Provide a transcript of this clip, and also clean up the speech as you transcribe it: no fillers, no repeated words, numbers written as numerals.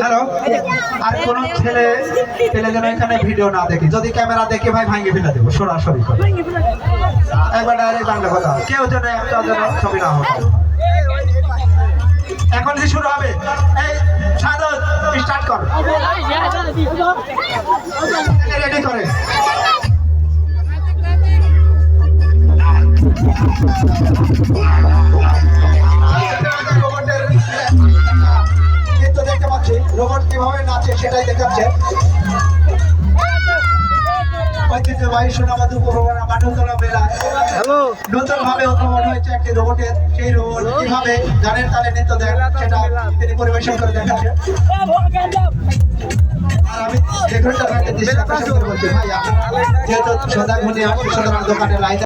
Hello, আর কোন ছেলে যেন এখানে ভিডিও না দেখে, যদি ক্যামেরা দেখে ভাই ভাঙে ফেলে দেবো সরাসরি। একবার ডাইরেক্ট বাংলা কথা, কেউ যেন একটা যেন ছবি না হবে। এখন যে শুরু হবে, এই সাদত স্টার্ট কর, রেডি করে। দেখতে পাচ্ছি রোবট কিভাবে নাচে সেটাই দেখাচ্ছে। ঐতিহ্যবাহী সোনাবাদ উপভোগনা মাঠতলা মেলায় নতুন ভাবে উদ্ভাবন হয়েছে একটি রোবটের। সেই রোবট কিভাবে গানের তালে নৃত্য দেয় সেটা তিনি পরিবেশন করে দেখাচ্ছে। আর আমি দেখুন দৃশ্য আকর্ষণ করে বলছি, ভাই যেহেতু সদা ঘুরে আসছি, সুতরাং দোকানে লাইন